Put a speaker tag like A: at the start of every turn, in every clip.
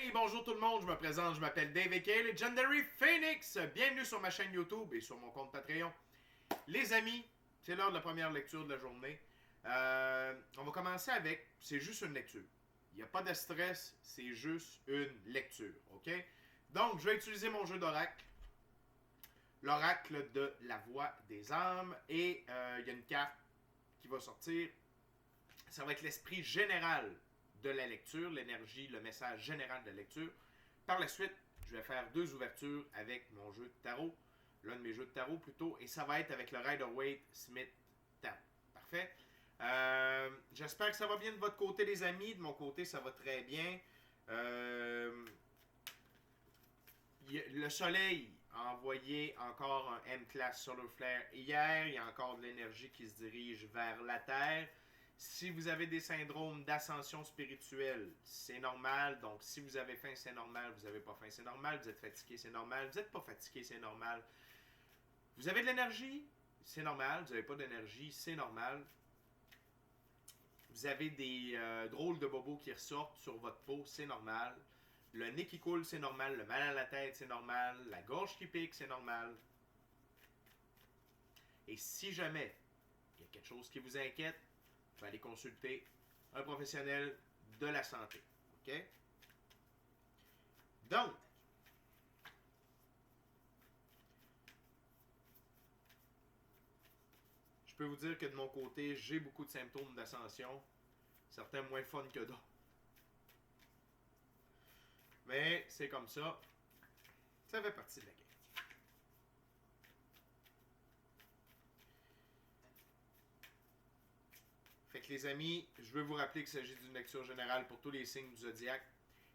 A: Hey, bonjour tout le monde, je me présente, je m'appelle Dave aka Legendary Phoenix. Bienvenue sur ma chaîne YouTube et sur mon compte Patreon. Les amis, c'est l'heure de la première lecture de la journée. On va commencer avec, c'est juste une lecture. Il n'y a pas de stress, c'est juste une lecture, ok? Donc, je vais utiliser mon jeu d'oracle. L'oracle de la voix des âmes. Et il y a une carte qui va sortir. Ça va être l'esprit général de la lecture, l'énergie, le message général de la lecture. Par la suite, je vais faire deux ouvertures avec mon jeu de tarot, l'un de mes jeux de tarot plutôt, et ça va être avec le Rider-Waite-Smith Tarot. Parfait. J'espère que ça va bien de votre côté, les amis. De mon côté, ça va très bien. Le soleil a envoyé encore un M-Class Solar Flare hier. Il y a encore de l'énergie qui se dirige vers la Terre. Si vous avez des syndromes d'ascension spirituelle, c'est normal. Donc, si vous avez faim, c'est normal. Vous n'avez pas faim, c'est normal. Vous êtes fatigué, c'est normal. Vous n'êtes pas fatigué, c'est normal. Vous avez de l'énergie, c'est normal. Vous n'avez pas d'énergie, c'est normal. Vous avez des drôles de bobos qui ressortent sur votre peau, c'est normal. Le nez qui coule, c'est normal. Le mal à la tête, c'est normal. La gorge qui pique, c'est normal. Et si jamais il y a quelque chose qui vous inquiète, vous pouvez aller consulter un professionnel de la santé. OK? Donc, je peux vous dire que de mon côté, j'ai beaucoup de symptômes d'ascension. Certains moins fun que d'autres. Mais c'est comme ça. Ça fait partie de la game. Fait que les amis, je veux vous rappeler qu'il s'agit d'une lecture générale pour tous les signes du zodiaque.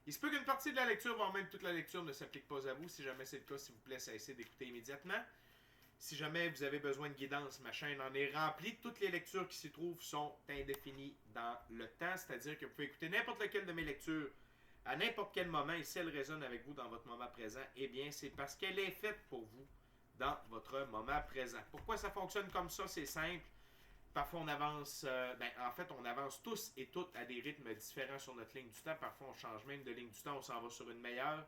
A: Il se peut qu'une partie de la lecture, voire même toute la lecture, ne s'applique pas à vous. Si jamais c'est le cas, s'il vous plaît, cessez d'écouter immédiatement. Si jamais vous avez besoin de guidance, ma chaîne en est remplie. Toutes les lectures qui s'y trouvent sont indéfinies dans le temps. C'est-à-dire que vous pouvez écouter n'importe laquelle de mes lectures à n'importe quel moment. Et si elle résonne avec vous dans votre moment présent, eh bien, c'est parce qu'elle est faite pour vous dans votre moment présent. Pourquoi ça fonctionne comme ça? C'est simple. Parfois, on avance, en fait, on avance tous et toutes à des rythmes différents sur notre ligne du temps. Parfois, on change même de ligne du temps, on s'en va sur une meilleure.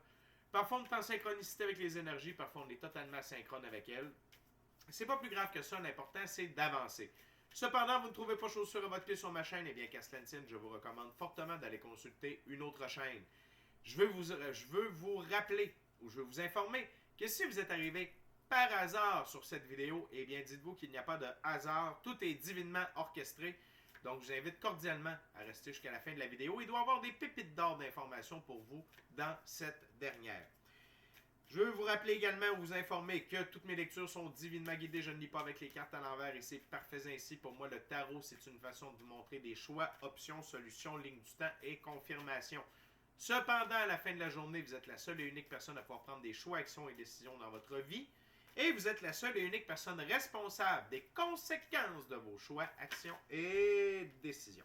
A: Parfois, on est en synchronicité avec les énergies, parfois, on est totalement synchrone avec elles. C'est pas plus grave que ça, l'important, c'est d'avancer. Cependant, vous ne trouvez pas chaussure à votre pied sur ma chaîne, eh bien, qu'à cela ne tienne, je vous recommande fortement d'aller consulter une autre chaîne. Je veux vous rappeler, ou je veux vous informer, que si vous êtes arrivé par hasard sur cette vidéo, eh bien, dites-vous qu'il n'y a pas de hasard. Tout est divinement orchestré. Donc, je vous invite cordialement à rester jusqu'à la fin de la vidéo. Il doit y avoir des pépites d'or d'informations pour vous dans cette dernière. Je veux vous rappeler également ou vous informer que toutes mes lectures sont divinement guidées. Je ne lis pas avec les cartes à l'envers et c'est parfait ainsi. Pour moi, le tarot, c'est une façon de vous montrer des choix, options, solutions, lignes du temps et confirmations. Cependant, à la fin de la journée, vous êtes la seule et unique personne à pouvoir prendre des choix, actions et décisions dans votre vie. Et vous êtes la seule et unique personne responsable des conséquences de vos choix, actions et décisions.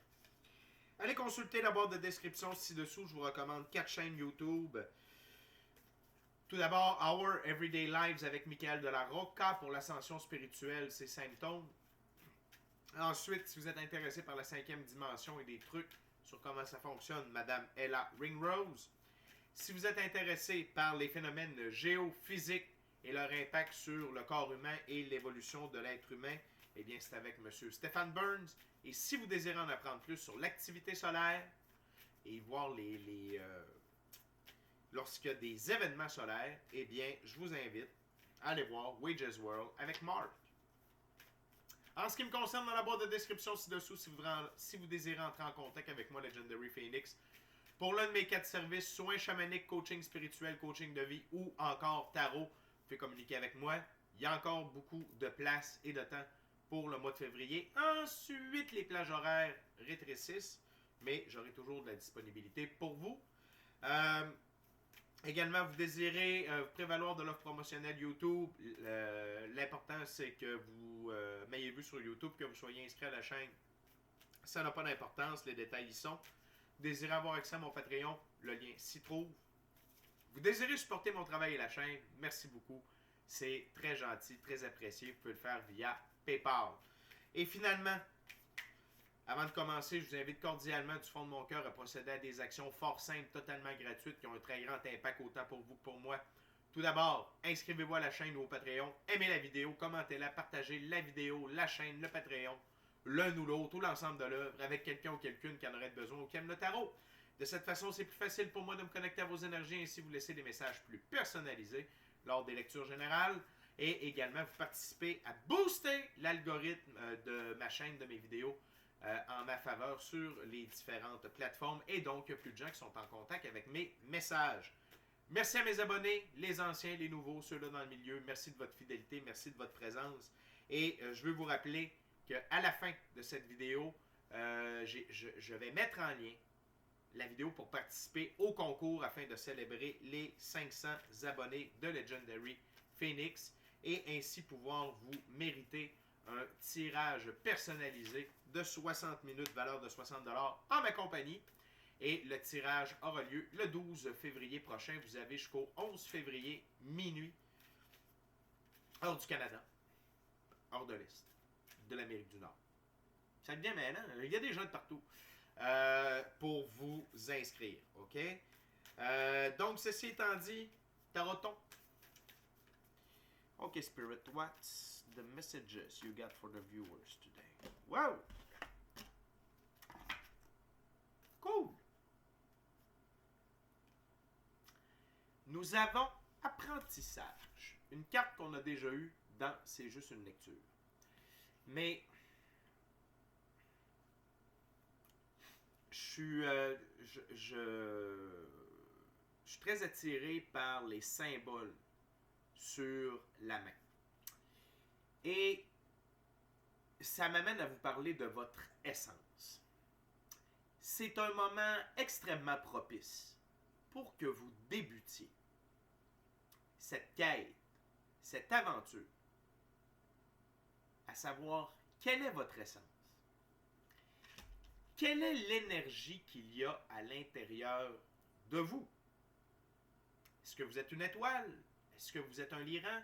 A: Allez consulter la boîte de description ci-dessous. Je vous recommande 4 chaînes YouTube. Tout d'abord, Our Everyday Lives avec Michael de la Rocca pour l'ascension spirituelle, ses symptômes. Ensuite, si vous êtes intéressé par la 5e dimension et des trucs sur comment ça fonctionne, Madame Ella Ringrose. Si vous êtes intéressé par les phénomènes géophysiques et leur impact sur le corps humain et l'évolution de l'être humain, eh bien, c'est avec M. Stéphane Burns. Et si vous désirez en apprendre plus sur l'activité solaire et voir lorsqu'il y a des événements solaires, eh bien, je vous invite à aller voir Wages World avec Mark. En ce qui me concerne, dans la boîte de description ci-dessous, si vous désirez entrer en contact avec moi, Legendary Phoenix, pour l'un de mes 4 services, soins chamaniques, coaching spirituel, coaching de vie ou encore tarot, vous pouvez communiquer avec moi. Il y a encore beaucoup de place et de temps pour le mois de février. Ensuite, les plages horaires rétrécissent, mais j'aurai toujours de la disponibilité pour vous. Également, vous désirez vous prévaloir de l'offre promotionnelle YouTube. L'important, c'est que vous m'ayez vu sur YouTube, que vous soyez inscrit à la chaîne. Ça n'a pas d'importance, les détails y sont. Vous désirez avoir accès à mon Patreon, le lien s'y trouve. Vous désirez supporter mon travail et la chaîne, merci beaucoup. C'est très gentil, très apprécié. Vous pouvez le faire via PayPal. Et finalement, Avant de commencer, je vous invite cordialement du fond de mon cœur à procéder à des actions fort simples, totalement gratuites, qui ont un très grand impact autant pour vous que pour moi. Tout d'abord, inscrivez-vous à la chaîne ou au Patreon, aimez la vidéo, commentez-la, partagez la vidéo, la chaîne, le Patreon, l'un ou l'autre, ou l'ensemble de l'œuvre, avec quelqu'un ou quelqu'une qui en aurait besoin ou qui aime le tarot. De cette façon, c'est plus facile pour moi de me connecter à vos énergies et ainsi vous laisser des messages plus personnalisés lors des lectures générales. Et également, vous participez à booster l'algorithme de ma chaîne, de mes vidéos, en ma faveur sur les différentes plateformes. Et donc, il y a plus de gens qui sont en contact avec mes messages. Merci à mes abonnés, les anciens, les nouveaux, ceux-là dans le milieu. Merci de votre fidélité, merci de votre présence. Et je veux vous rappeler qu'à la fin de cette vidéo, je vais mettre en lien la vidéo pour participer au concours afin de célébrer les 500 abonnés de Legendary Phoenix et ainsi pouvoir vous mériter un tirage personnalisé de 60 minutes, valeur de 60$ en ma compagnie. Et le tirage aura lieu le 12 février prochain. Vous avez jusqu'au 11 février, minuit, hors du Canada, hors de l'Est, de l'Amérique du Nord. Ça devient mêlant, il y a des gens de partout pour vous inscrire, ok? Donc, ceci étant dit, taroton. Ok, Spirit, what's the messages you got for the viewers today? Wow! Cool! Nous avons apprentissage. Une carte qu'on a déjà eue dans C'est juste une lecture. Mais je suis très attiré par les symboles sur la main. Et ça m'amène à vous parler de votre essence. C'est un moment extrêmement propice pour que vous débutiez cette quête, cette aventure, à savoir quelle est votre essence. Quelle est l'énergie qu'il y a à l'intérieur de vous? Est-ce que vous êtes une étoile? Est-ce que vous êtes un lyran?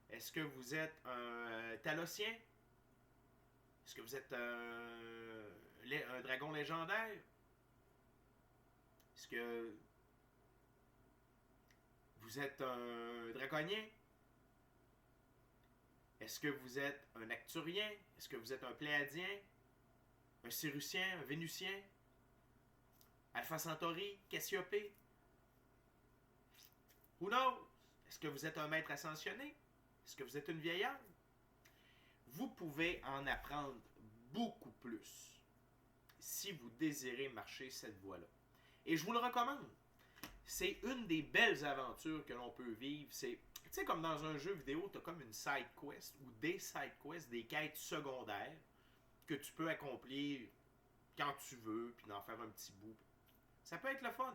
A: Est-ce que vous êtes un talosien? Est-ce que vous êtes un dragon légendaire? Est-ce que vous êtes un draconien? Est-ce que vous êtes un acturien? Est-ce que vous êtes un pléadien? Un sirusien? Un vénusien? Alpha Centauri? Cassiopée? Who knows? Est-ce que vous êtes un maître ascensionné? Est-ce que vous êtes une vieillarde? Vous pouvez en apprendre beaucoup plus si vous désirez marcher cette voie-là. Et je vous le recommande. C'est une des belles aventures que l'on peut vivre. C'est, tu sais, comme dans un jeu vidéo, tu as comme une side quest ou des side quests, des quêtes secondaires que tu peux accomplir quand tu veux, puis d'en faire un petit bout. Ça peut être le fun.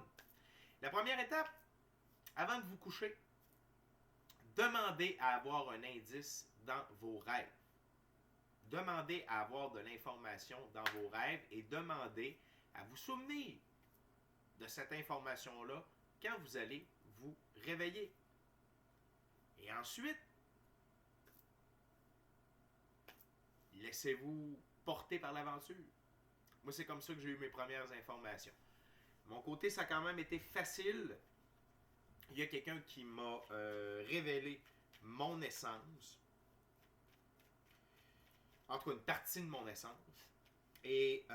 A: La première étape, avant de vous coucher, demandez à avoir un indice dans vos rêves. Demandez à avoir de l'information dans vos rêves et demandez à vous souvenir de cette information-là quand vous allez vous réveiller. Et ensuite, laissez-vous porter par l'aventure. Moi, c'est comme ça que j'ai eu mes premières informations. De mon côté, ça a quand même été facile. Il y a quelqu'un qui m'a révélé mon essence. En tout cas, une partie de mon essence. Et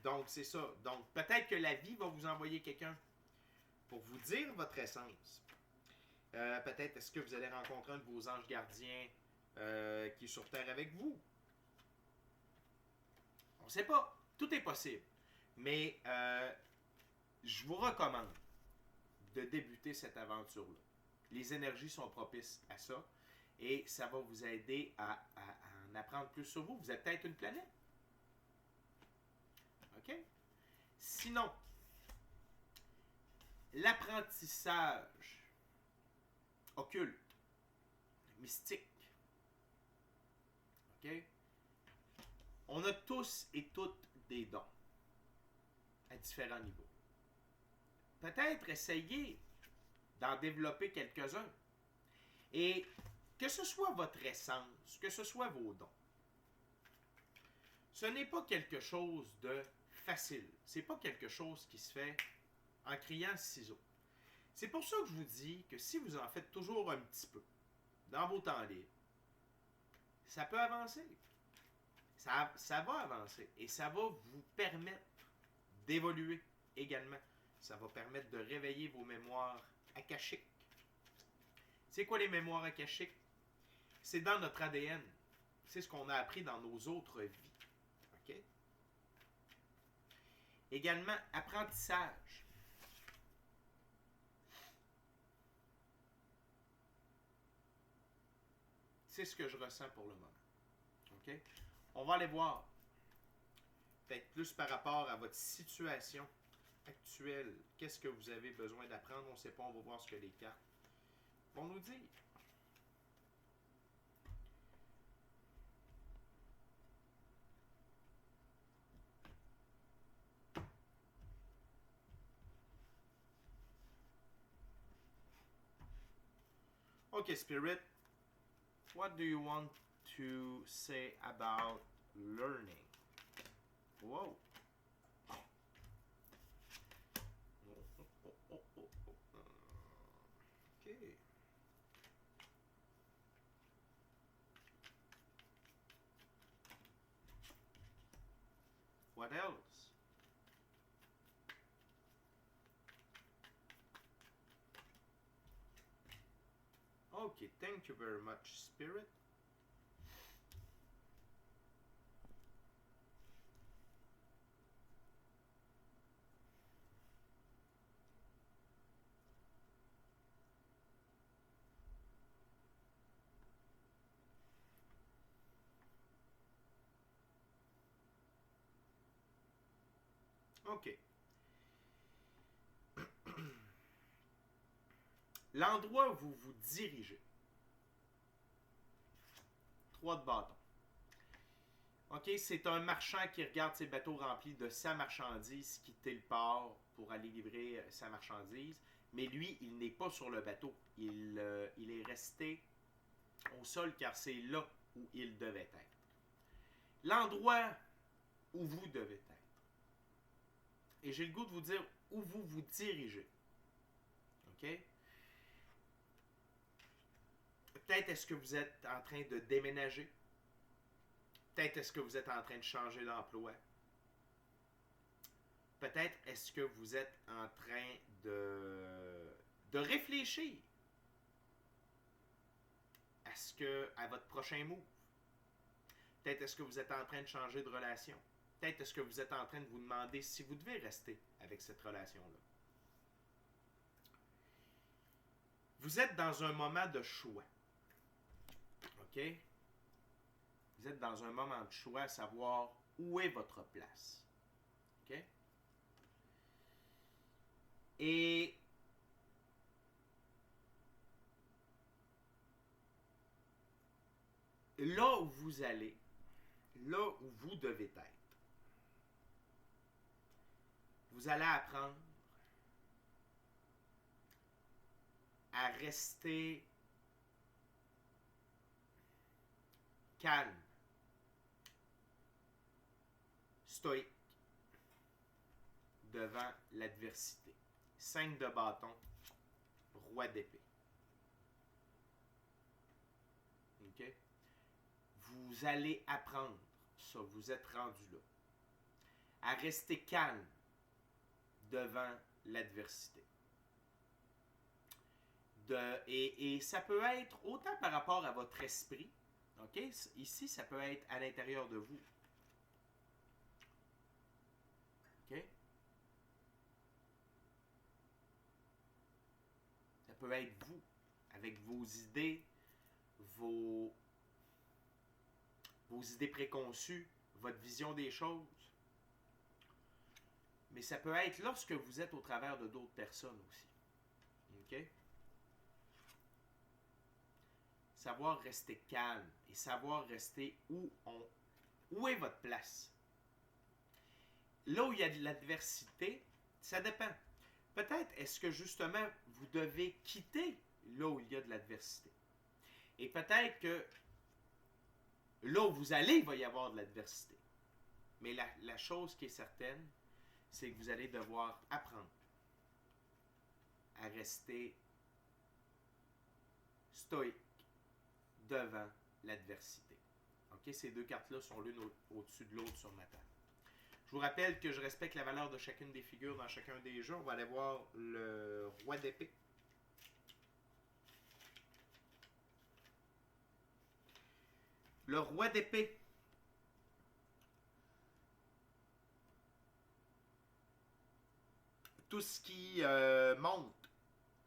A: donc, c'est ça. Donc, peut-être que la vie va vous envoyer quelqu'un pour vous dire votre essence. Peut-être est-ce que vous allez rencontrer un de vos anges gardiens qui est sur Terre avec vous. On ne sait pas. Tout est possible. Mais je vous recommande de débuter cette aventure-là. Les énergies sont propices à ça. Et ça va vous aider à en apprendre plus sur vous. Vous êtes peut-être une planète. OK? Sinon, l'apprentissage occulte, mystique. OK? On a tous et toutes des dons à différents niveaux. Peut-être essayer d'en développer quelques-uns. Et que ce soit votre essence, que ce soit vos dons, Ce n'est pas quelque chose de facile. C'est pas quelque chose qui se fait en criant ciseaux. C'est pour ça que je vous dis que si vous en faites toujours un petit peu dans vos temps libres, ça peut avancer. Ça va avancer et ça va vous permettre d'évoluer également. Ça va permettre de réveiller vos mémoires akashiques. C'est quoi les mémoires akashiques? C'est dans notre ADN. C'est ce qu'on a appris dans nos autres vies. OK? Également, apprentissage. C'est ce que je ressens pour le moment. OK? On va aller voir. Peut-être plus par rapport à votre situation actuelle. Qu'est-ce que vous avez besoin d'apprendre? On ne sait pas. On va voir ce que les cartes vont nous dire. Okay, Spirit. What do you want to say about learning? Whoa. Okay. What else? Okay, thank you very much, Spirit. OK. L'endroit où vous vous dirigez. 3 de bâton. OK, c'est un marchand qui regarde ses bateaux remplis de sa marchandise quitter le port pour aller livrer sa marchandise. Mais lui, il n'est pas sur le bateau. Il est resté au sol car c'est là où il devait être. L'endroit où vous devez être. Et j'ai le goût de vous dire où vous vous dirigez. OK? Peut-être est-ce que vous êtes en train de déménager. Peut-être est-ce que vous êtes en train de changer d'emploi. Peut-être est-ce que vous êtes en train de réfléchir à votre prochain move. Peut-être est-ce que vous êtes en train de changer de relation. Peut-être est-ce que vous êtes en train de vous demander si vous devez rester avec cette relation-là. Vous êtes dans un moment de choix. OK? Vous êtes dans un moment de choix à savoir où est votre place. OK? Et là où vous allez, là où vous devez être, vous allez apprendre à rester calme, stoïque devant l'adversité. 5 de bâton, roi d'épée. OK? Vous allez apprendre ça, vous êtes rendu là. À rester calme devant l'adversité. Et ça peut être autant par rapport à votre esprit. OK? Ici, ça peut être à l'intérieur de vous. OK? Ça peut être vous, avec vos idées, vos idées préconçues, votre vision des choses. Mais ça peut être lorsque vous êtes au travers de d'autres personnes aussi. OK? Savoir rester calme et savoir rester où est votre place. Là où il y a de l'adversité, ça dépend. Peut-être est-ce que justement vous devez quitter là où il y a de l'adversité. Et peut-être que là où vous allez, il va y avoir de l'adversité. Mais la chose qui est certaine, c'est que vous allez devoir apprendre à rester stoïque devant l'adversité. Ok, ces deux cartes-là sont l'une au-dessus de l'autre sur ma table. Je vous rappelle que je respecte la valeur de chacune des figures dans chacun des jeux. On va aller voir le roi d'épée. Le roi d'épée. Tout ce qui monte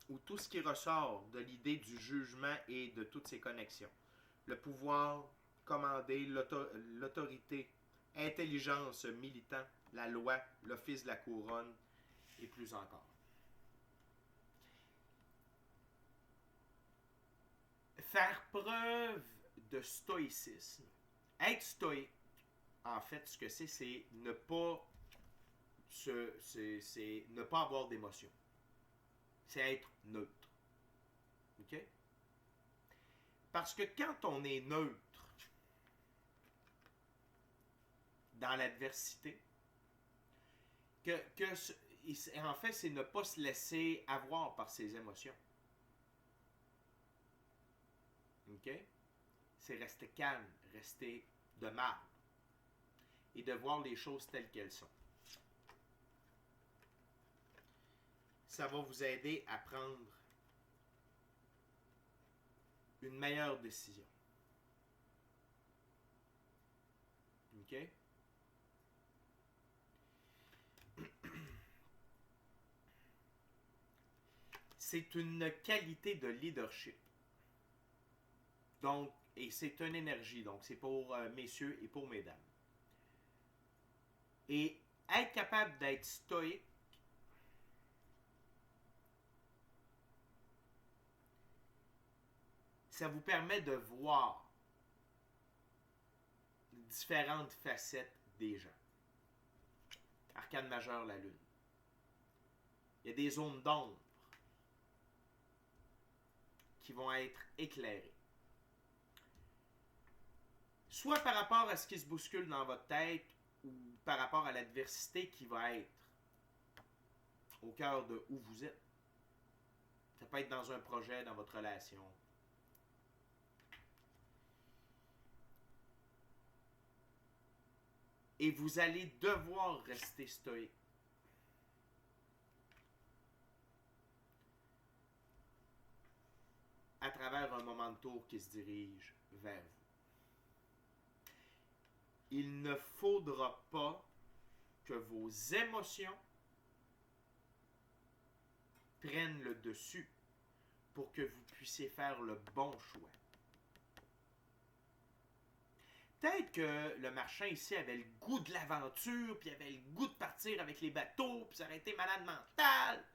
A: ou tout ce qui ressort de l'idée du jugement et de toutes ses connexions. Le pouvoir, commander, l'autorité, intelligence, militant, la loi, l'office de la couronne et plus encore. Faire preuve de stoïcisme. Être stoïque, en fait, ce que c'est ne pas c'est ne pas avoir d'émotion. C'est être neutre. OK? Parce que quand on est neutre dans l'adversité, en fait, c'est ne pas se laisser avoir par ses émotions. OK? C'est rester calme, rester de marbre et de voir les choses telles qu'elles sont. Ça va vous aider à prendre une meilleure décision. OK? C'est une qualité de leadership. Donc, et c'est une énergie. Donc, c'est pour messieurs et pour mesdames. Et être capable d'être stoïque, ça vous permet de voir différentes facettes des gens. Arcane majeure, la lune. Il y a des zones d'ombre qui vont être éclairées. Soit par rapport à ce qui se bouscule dans votre tête ou par rapport à l'adversité qui va être au cœur de où vous êtes. Ça peut être dans un projet, dans votre relation. Et vous allez devoir rester stoïque. À travers un moment de tour qui se dirige vers vous. Il ne faudra pas que vos émotions prennent le dessus pour que vous puissiez faire le bon choix. Peut-être que le marchand ici avait le goût de l'aventure, puis avait le goût de partir avec les bateaux, puis ça aurait été malade mental.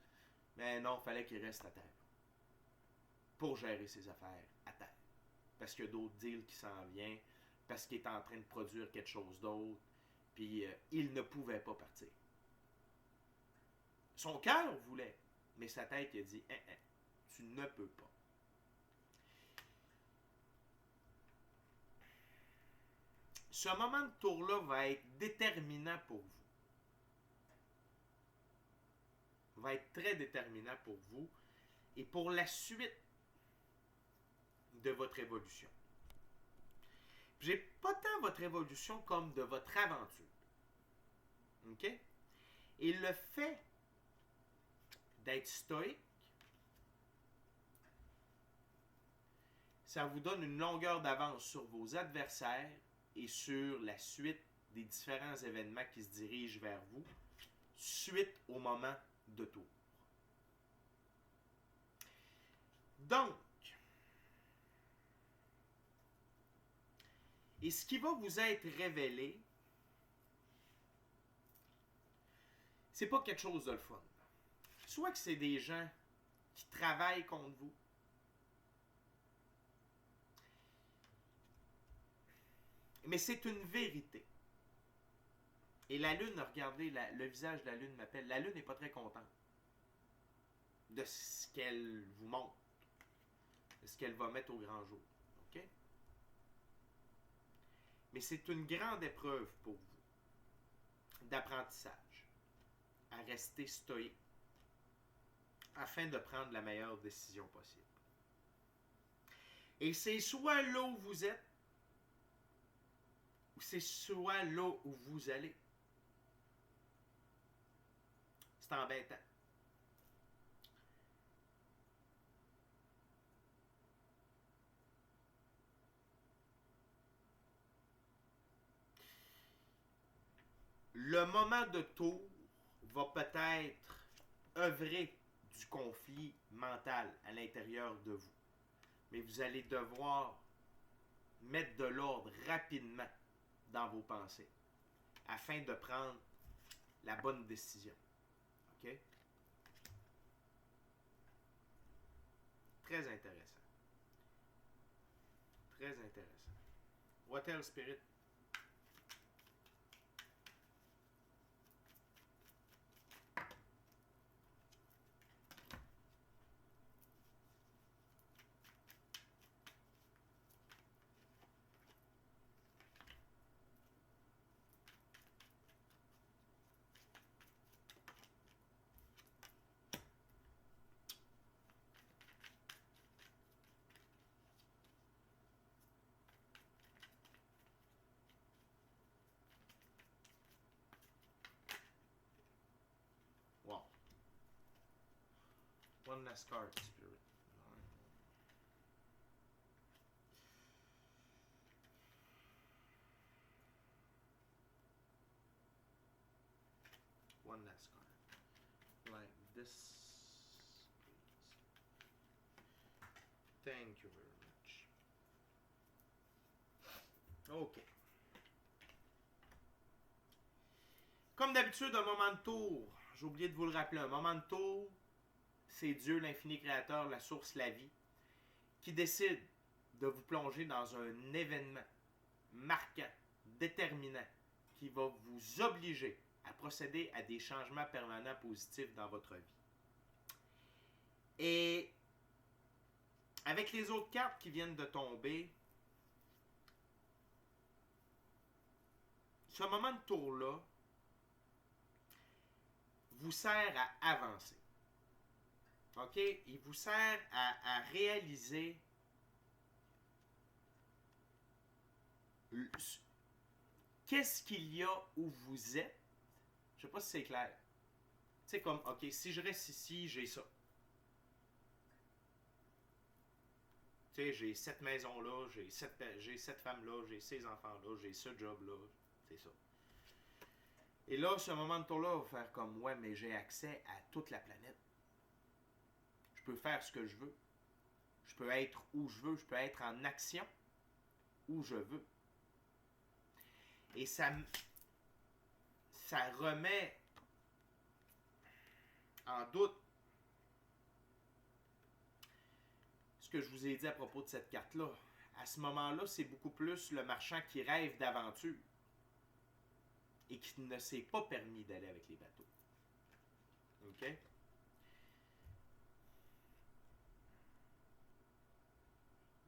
A: Mais non, il fallait qu'il reste à terre. Pour gérer ses affaires à terre. Parce qu'il y a d'autres deals qui s'en viennent, parce qu'il est en train de produire quelque chose d'autre, puis il ne pouvait pas partir. Son cœur voulait, mais sa tête a dit tu ne peux pas. Ce moment de tour-là va être déterminant pour vous. Va être très déterminant pour vous et pour la suite de votre évolution. J'ai pas tant votre évolution comme de votre aventure. OK? Et le fait d'être stoïque, ça vous donne une longueur d'avance sur vos adversaires et sur la suite des différents événements qui se dirigent vers vous suite au moment de tour. Donc, et ce qui va vous être révélé, c'est pas quelque chose de le fun. Soit que c'est des gens qui travaillent contre vous, mais c'est une vérité. Et la lune, regardez, le visage de la lune m'appelle. La lune n'est pas très contente de ce qu'elle vous montre, de ce qu'elle va mettre au grand jour. OK? Mais c'est une grande épreuve pour vous. d'apprentissage à rester stoïque afin de prendre la meilleure décision possible. Et c'est soit là où vous êtes, ou c'est soit là où vous allez. C'est embêtant. Le moment de tour va peut-être œuvrer du conflit mental à l'intérieur de vous. Mais vous allez devoir mettre de l'ordre rapidement dans vos pensées afin de prendre la bonne décision. OK? Très intéressant. Très intéressant. What else, Spirit? Wow. One last card, Spirit. One last card. Like this, please. Thank you very much. OK. Comme d'habitude, un moment de tour. J'ai oublié de vous le rappeler. Un moment de tour, c'est Dieu, l'infini créateur, la source, la vie, qui décide de vous plonger dans un événement marquant, déterminant, qui va vous obliger à procéder à des changements permanents positifs dans votre vie. Et avec les autres cartes qui viennent de tomber, ce moment de tour-là vous sert à avancer. OK? Il vous sert à réaliser qu'est-ce qu'il y a où vous êtes. Je ne sais pas si c'est clair. Tu sais, comme, OK, si je reste ici, j'ai ça. Tu sais, j'ai cette maison-là, j'ai cette femme-là, j'ai ces enfants-là, j'ai ce job-là. C'est ça. Et là, ce moment de tour-là va faire comme, ouais, mais j'ai accès à toute la planète. Je peux faire ce que je veux. Je peux être où je veux. Je peux être en action où je veux. Et ça remet en doute ce que je vous ai dit à propos de cette carte-là. À ce moment-là, c'est beaucoup plus le marchand qui rêve d'aventure et qui ne s'est pas permis d'aller avec les bateaux. OK?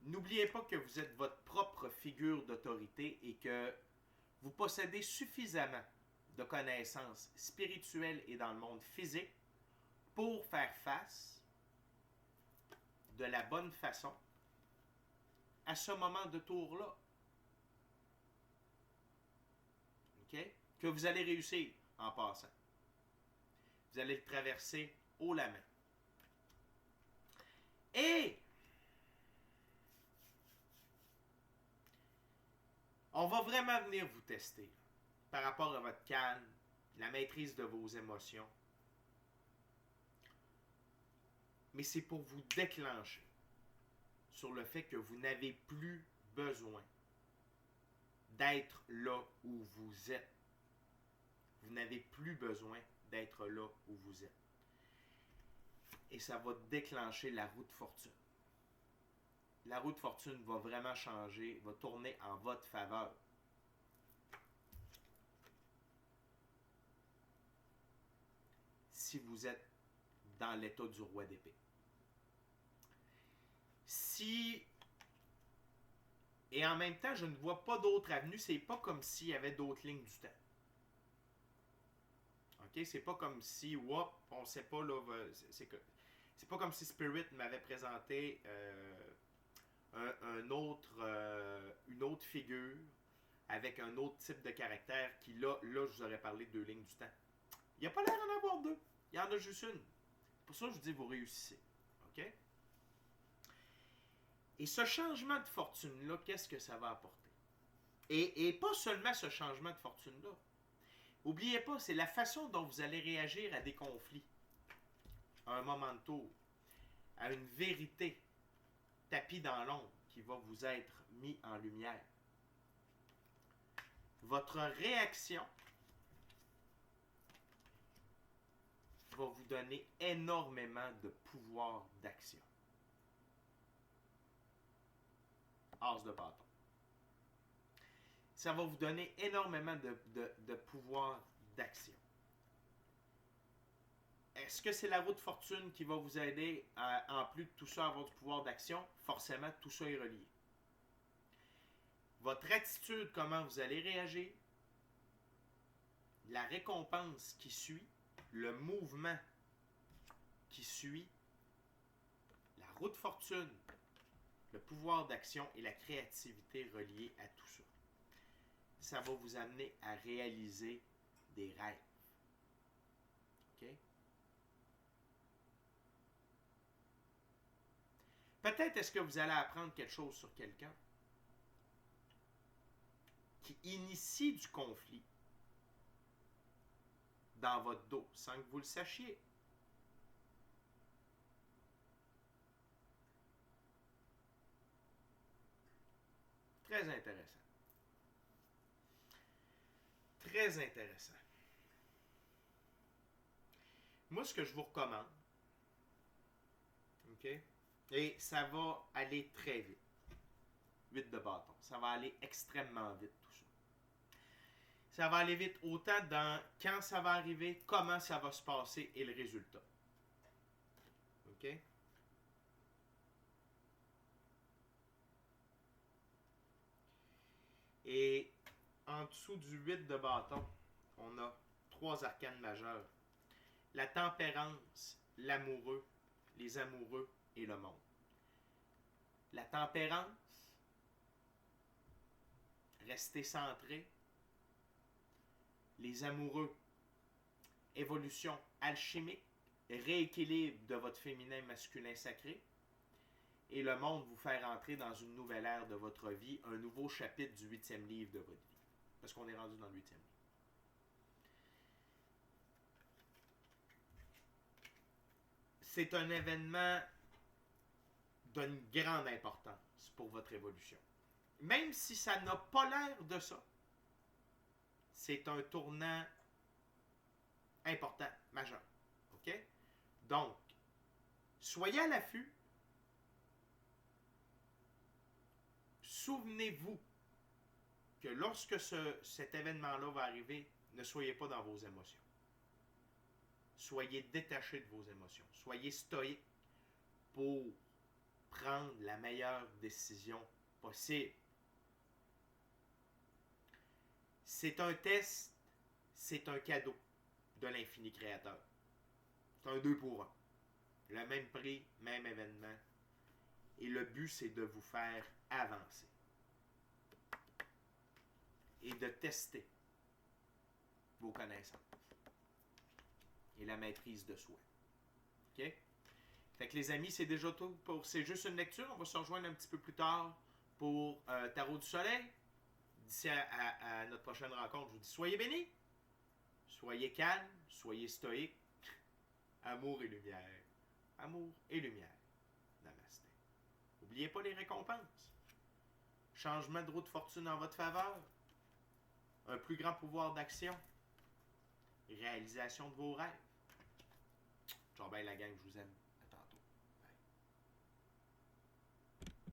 A: N'oubliez pas que vous êtes votre propre figure d'autorité et que vous possédez suffisamment de connaissances spirituelles et dans le monde physique pour faire face de la bonne façon à ce moment de tour-là. OK? Que vous allez réussir en passant. Vous allez le traverser haut la main. Et on va vraiment venir vous tester par rapport à votre calme, la maîtrise de vos émotions. Mais c'est pour vous déclencher sur le fait que vous n'avez plus besoin d'être là où vous êtes. Vous n'avez plus besoin d'être là où vous êtes. Et ça va déclencher la roue de fortune. La roue de fortune va vraiment changer, va tourner en votre faveur. Si vous êtes dans l'état du roi d'épée. Et en même temps, je ne vois pas d'autre avenue. C'est pas comme s'il y avait d'autres lignes du temps. OK? C'est pas comme si, whoop, on sait pas, là, c'est pas comme si Spirit m'avait présenté une autre figure avec un autre type de caractère qui, là, je vous aurais parlé de 2 lignes du temps. Il n'y a pas l'air d'en avoir 2. Il y en a juste une. Pour ça, je vous dis, vous réussissez. OK? Et ce changement de fortune-là, qu'est-ce que ça va apporter? Et pas seulement ce changement de fortune-là. N'oubliez pas, c'est la façon dont vous allez réagir à des conflits, à un moment de tour, à une vérité tapie dans l'ombre qui va vous être mis en lumière. Votre réaction va vous donner énormément de pouvoir d'action. As de bâton. Ça va vous donner énormément de pouvoir d'action. Est-ce que c'est la roue de fortune qui va vous aider, en plus de tout ça, à avoir du pouvoir d'action? Forcément, tout ça est relié. Votre attitude, comment vous allez réagir, la récompense qui suit, le mouvement qui suit, la roue de fortune, le pouvoir d'action et la créativité reliée à tout ça. Ça va vous amener à réaliser des rêves. OK? Peut-être est-ce que vous allez apprendre quelque chose sur quelqu'un qui initie du conflit dans votre dos sans que vous le sachiez. Très intéressant. Très intéressant. Moi, ce que je vous recommande, OK? Et ça va aller très vite. 8 de bâton. Ça va aller extrêmement vite, tout ça. Ça va aller vite autant dans quand ça va arriver, comment ça va se passer et le résultat. OK? Et en dessous du 8 de bâton, on a 3 arcanes majeurs. La tempérance, l'amoureux, les amoureux et le monde. La tempérance, restez centré. Les amoureux, évolution alchimique, rééquilibre de votre féminin masculin sacré. Et le monde, vous faire entrer dans une nouvelle ère de votre vie, un nouveau chapitre du 8e livre de votre vie. Parce qu'on est rendu dans le 8e livre. C'est un événement d'une grande importance pour votre évolution. Même si ça n'a pas l'air de ça, c'est un tournant important, majeur. OK? Donc, soyez à l'affût. Souvenez-vous que lorsque cet événement-là va arriver, ne soyez pas dans vos émotions. Soyez détaché de vos émotions. Soyez stoïque pour prendre la meilleure décision possible. C'est un test, c'est un cadeau de l'infini créateur. C'est un 2 pour 1. Le même prix, même événement. Et le but, c'est de vous faire avancer. Et de tester vos connaissances. Et la maîtrise de soi. OK? Fait que les amis, c'est déjà tout pour... C'est juste une lecture. On va se rejoindre un petit peu plus tard pour Tarot du Soleil. D'ici à notre prochaine rencontre, je vous dis soyez bénis, soyez calmes, soyez stoïques. Amour et lumière. Amour et lumière. Namasté. N'oubliez pas les récompenses. Changement de roue de fortune en votre faveur. Un plus grand pouvoir d'action. Réalisation de vos rêves. Ciao, ben la gang, je vous aime.